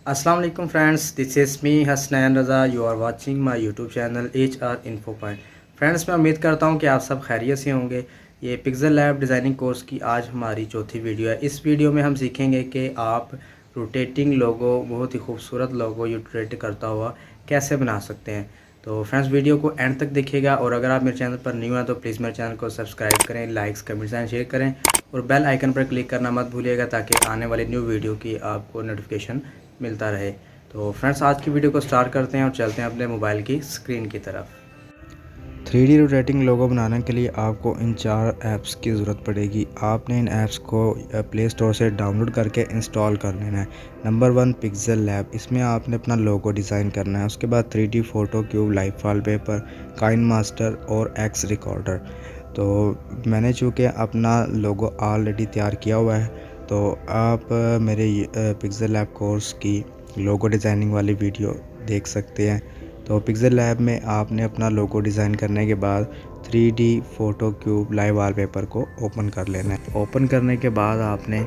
अस्सलाम वालेकुम friends, this is me Hasnain Raza. You are watching my YouTube channel HR info point. Friends, मैं उम्मीद करता हूं कि आप सब खैरियत से होंगे। ये पिक्सल लैब डिज़ाइनिंग कोर्स की आज हमारी चौथी वीडियो है। इस वीडियो में हम सीखेंगे कि आप रोटेटिंग लोगो, बहुत ही खूबसूरत लोगो रोटेट करता हुआ कैसे बना सकते हैं। तो फ्रेंड्स, वीडियो को एंड तक देखिएगा और अगर आप मेरे चैनल पर न्यू हैं तो प्लीज़ मेरे चैनल को सब्सक्राइब करें, लाइक्स कमेंट्स एंड शेयर करें और बेल आइकन पर क्लिक करना मत भूलिएगा ताकि आने वाली न्यू वीडियो की आपको नोटिफिकेशन मिलता रहे। तो फ्रेंड्स, आज की वीडियो को स्टार्ट करते हैं और चलते हैं अपने मोबाइल की स्क्रीन की तरफ। 3D रोटेटिंग लोगो बनाने के लिए आपको इन 4 ऐप्स की ज़रूरत पड़ेगी। आपने इन ऐप्स को प्ले स्टोर से डाउनलोड करके इंस्टॉल कर लेना है। नंबर 1 पिक्सल लैब, इसमें आपने अपना लोगो डिज़ाइन करना है। उसके बाद 3D photo cube, live wallpaper, Kine Master और एक्स रिकॉर्डर। तो मैंने चूँकि अपना लोगो ऑलरेडी तैयार किया हुआ है, तो आप मेरे पिक्सल लैब कोर्स की लोगो डिज़ाइनिंग वाली वीडियो देख सकते हैं। तो पिक्सल लैब में आपने अपना लोगो डिज़ाइन करने के बाद 3D photo cube live wallpaper को ओपन कर लेना है। ओपन करने के बाद आपने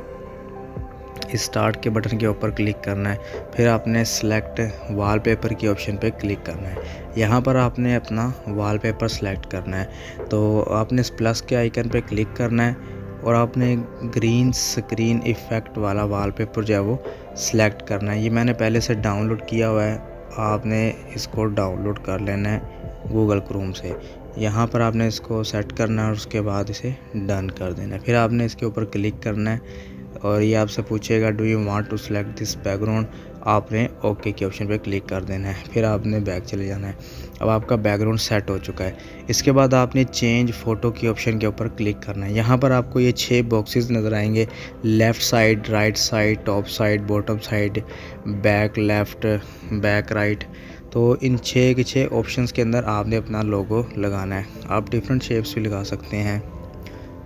स्टार्ट के बटन के ऊपर क्लिक करना है। फिर आपने सेलेक्ट वॉलपेपर की ऑप्शन पे क्लिक करना है। यहाँ पर आपने अपना वॉलपेपर सेलेक्ट करना है। तो आपने इस प्लस के आइकन पे क्लिक करना है और आपने ग्रीन स्क्रीन इफ़ेक्ट वाला वॉलपेपर जो है वो सिलेक्ट करना है। ये मैंने पहले से डाउनलोड किया हुआ है, आपने इसको डाउनलोड कर लेना है गूगल क्रोम से। यहाँ पर आपने इसको सेट करना है और उसके बाद इसे डन कर देना है। फिर आपने इसके ऊपर क्लिक करना है और ये आपसे पूछेगा do you want to select this background. आपने ओके के ऑप्शन पे क्लिक कर देना है। फिर आपने बैक चले जाना है। अब आपका बैकग्राउंड सेट हो चुका है। इसके बाद आपने चेंज फ़ोटो की ऑप्शन के ऊपर क्लिक करना है। यहाँ पर आपको ये 6 बॉक्सेस नज़र आएंगे, left side, right side, top side, bottom side, back left, back right. तो इन 6 के 6 ऑप्शंस के अंदर आपने अपना लोगो लगाना है। आप डिफरेंट शेप्स भी लगा सकते हैं।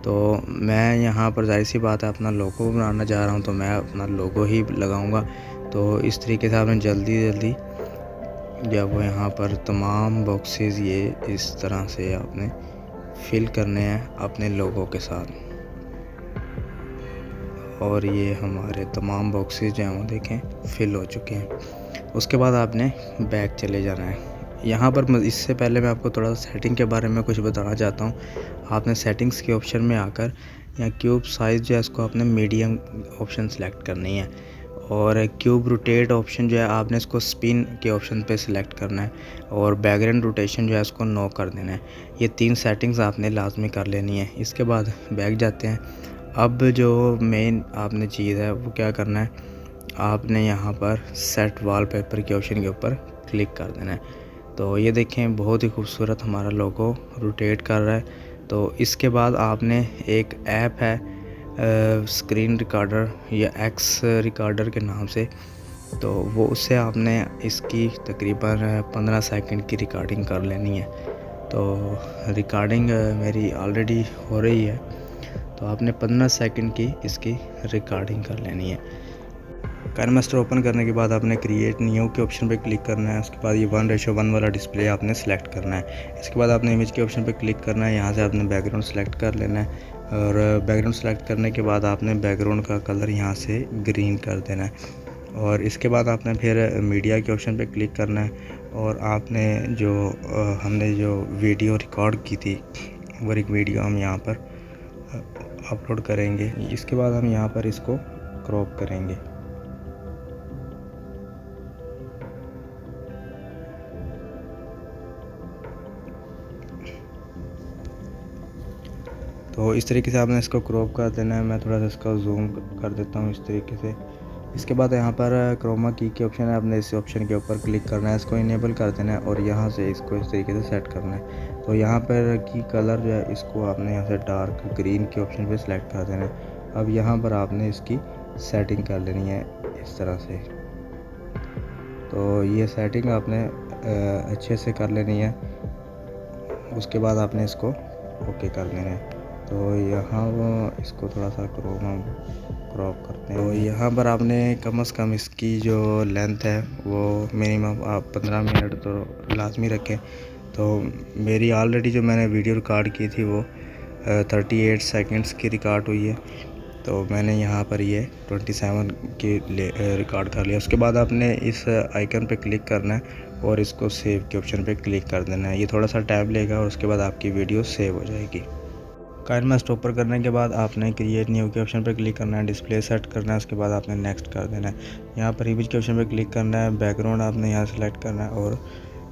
तो मैं यहाँ पर जाहिर सी बात है अपना लोगो बनाना चाह रहा हूँ, तो मैं अपना लोगो ही लगाऊंगा। तो इस तरीके से आपने जल्दी जब वो यहाँ पर तमाम बॉक्सेस ये इस तरह से आपने फिल करने हैं अपने लोगो के साथ। और ये हमारे तमाम बॉक्सेस जो हैं वो देखें फिल हो चुके हैं। उसके बाद आपने बैक चले जाना है। यहाँ पर इससे पहले मैं आपको थोड़ा सा सेटिंग के बारे में कुछ बताना चाहता हूँ। आपने सेटिंग्स के ऑप्शन में आकर यहाँ क्यूब साइज़ जो है इसको आपने मीडियम ऑप्शन सेलेक्ट करनी है और क्यूब रोटेट ऑप्शन जो है आपने इसको स्पिन के ऑप्शन पे सिलेक्ट करना है और बैकग्राउंड रोटेशन जो है इसको नो कर देना है। ये 3 सेटिंग्स आपने लाजमी कर लेनी है। इसके बाद बैक जाते हैं। अब जो मेन आपने चीज़ है वो क्या करना है, आपने यहाँ पर सेट वॉलपेपर के ऑप्शन के ऊपर क्लिक कर देना है। तो ये देखें बहुत ही खूबसूरत हमारा लोगो रोटेट कर रहा है। तो इसके बाद आपने एक ऐप है स्क्रीन रिकॉर्डर या एक्स रिकॉर्डर के नाम से, तो वो उससे आपने इसकी तकरीबन 15 सेकंड की रिकॉर्डिंग कर लेनी है। तो रिकॉर्डिंग मेरी ऑलरेडी हो रही है, तो आपने 15 सेकंड की इसकी रिकॉर्डिंग कर लेनी है। काइनमास्टर ओपन करने के बाद आपने क्रिएट न्यू के ऑप्शन पे क्लिक करना है। उसके बाद ये 1:1 वाला डिस्प्ले आपने सेलेक्ट करना है। इसके बाद आपने इमेज के ऑप्शन पे क्लिक करना है। यहाँ से आपने बैकग्राउंड सेलेक्ट कर लेना है और बैकग्राउंड सेलेक्ट करने के बाद आपने बैकग्राउंड का कलर यहाँ से ग्रीन कर देना है। और इसके बाद आपने फिर मीडिया के ऑप्शन पे क्लिक करना है और आपने जो हमने जो वीडियो रिकॉर्ड की थी वो एक वीडियो हम यहाँ पर अपलोड करेंगे। इसके बाद हम यहाँ पर इसको क्रॉप करेंगे। तो इस तरीके से आपने इसको क्रॉप कर देना है। मैं थोड़ा सा इसका जूम कर देता हूँ इस तरीके से। इसके बाद यहाँ पर क्रोमा की ऑप्शन है, आपने इस ऑप्शन के ऊपर क्लिक करना है, इसको इनेबल कर देना है और यहाँ से इसको इस तरीके से सेट करना है। तो यहाँ पर की कलर जो है इसको आपने यहाँ से डार्क ग्रीन के ऑप्शन पे सिलेक्ट कर देना है। अब यहाँ पर आपने इसकी सेटिंग कर लेनी है इस तरह से। तो ये सेटिंग आपने अच्छे से कर लेनी है। उसके बाद आपने इसको ओके कर लेना है। तो यहाँ वो इसको थोड़ा सा क्रॉप करते हैं। तो यहाँ पर आपने कम से कम इसकी जो लेंथ है वो मिनिमम आप 15 मिनट तो लाजमी रखें। तो मेरी ऑलरेडी जो मैंने वीडियो रिकॉर्ड की थी वो 38 सेकंड्स की रिकॉर्ड हुई है। तो मैंने यहाँ पर ये 27 के रिकॉर्ड कर लिया। उसके बाद आपने इस आइकन पे क्लिक करना है और इसको सेव के ऑप्शन पे क्लिक कर देना है। ये थोड़ा सा टाइम लेगा और उसके बाद आपकी वीडियो सेव हो जाएगी। काइनमा स्टॉपर करने के बाद आपने क्रिएट न्यू के ऑप्शन पर क्लिक करना है, डिस्प्ले सेट करना है, उसके बाद आपने नेक्स्ट कर देना है। यहाँ पर इमेज के ऑप्शन पर क्लिक करना है, बैकग्राउंड आपने यहाँ सेलेक्ट करना है और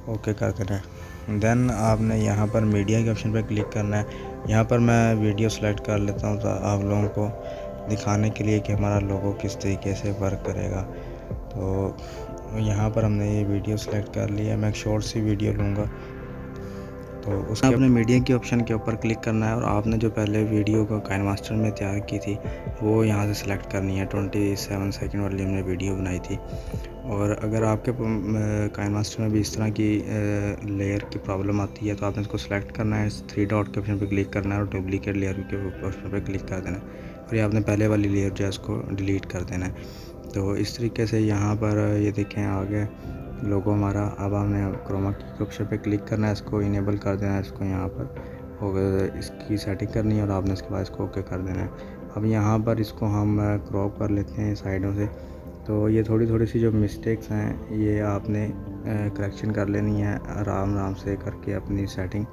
ओके कर देना है। देन आपने यहाँ पर मीडिया के ऑप्शन पर क्लिक करना है। यहाँ पर मैं वीडियो सेलेक्ट कर लेता हूँ आप लोगों को दिखाने के लिए कि हमारा लोगो किस तरीके से वर्क करेगा। तो यहाँ पर हमने ये वीडियो सेलेक्ट कर लिया। मैं एक शॉर्ट सी वीडियो लूँगा, तो उसके आपने मीडिया के ऑप्शन के ऊपर क्लिक करना है और आपने जो पहले वीडियो को काइनमास्टर में तैयार की थी वो यहाँ से सिलेक्ट करनी है। 27 सेकंड वाली हमने वीडियो बनाई थी। और अगर आपके काइनमास्टर में भी इस तरह की लेयर की प्रॉब्लम आती है तो आपने इसको सेलेक्ट करना है, 3 डॉट के ऑप्शन पर क्लिक करना है और डुप्लीकेट लेयर के ऑप्शन पर क्लिक कर देना है और ये आपने पहले वाली लेयर जो है उसको डिलीट कर देना है। तो इस तरीके से यहाँ पर ये देखें आ गया लोगो हमारा। अब हमने क्रोमा की के ऑप्शन पे क्लिक करना है, इसको इनेबल कर देना है, इसको यहाँ पर और इसकी सेटिंग करनी है और आपने इसके बाद इसको ओके कर देना है। अब यहाँ पर इसको हम क्रॉप कर लेते हैं साइडों से। तो ये थोड़ी सी जो मिस्टेक्स हैं ये आपने करेक्शन कर लेनी है आराम से करके अपनी सेटिंग,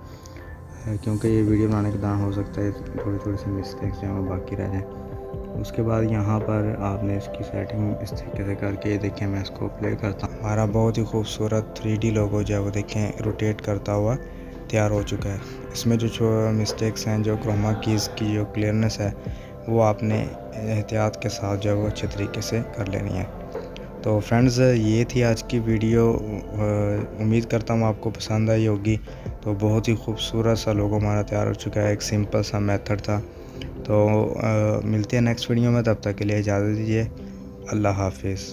क्योंकि ये वीडियो बनाने के दौरान हो सकता है थोड़ी सी मिस्टेक्स जो हैं वो बाकी रह जाएँ। उसके बाद यहाँ पर आपने इसकी सेटिंग इस तरीके से करके देखें, मैं इसको प्ले करता हूँ। हमारा बहुत ही खूबसूरत 3D लोगो जो है वो देखें रोटेट करता हुआ तैयार हो चुका है। इसमें जो मिस्टेक्स हैं, जो क्रोमा कीज़ की जो क्लियरनेस है वो आपने एहतियात के साथ जो है वो अच्छे तरीके से कर लेनी है। तो फ्रेंड्स ये थी आज की वीडियो। उम्मीद करता हूँ आपको पसंद आई होगी। तो बहुत ही खूबसूरत सा लोगो हमारा तैयार हो चुका है, एक सिंपल सा मेथड था। तो मिलते हैं नेक्स्ट वीडियो में, तब तक के लिए इजाज़त दीजिए। अल्लाह हाफिज़।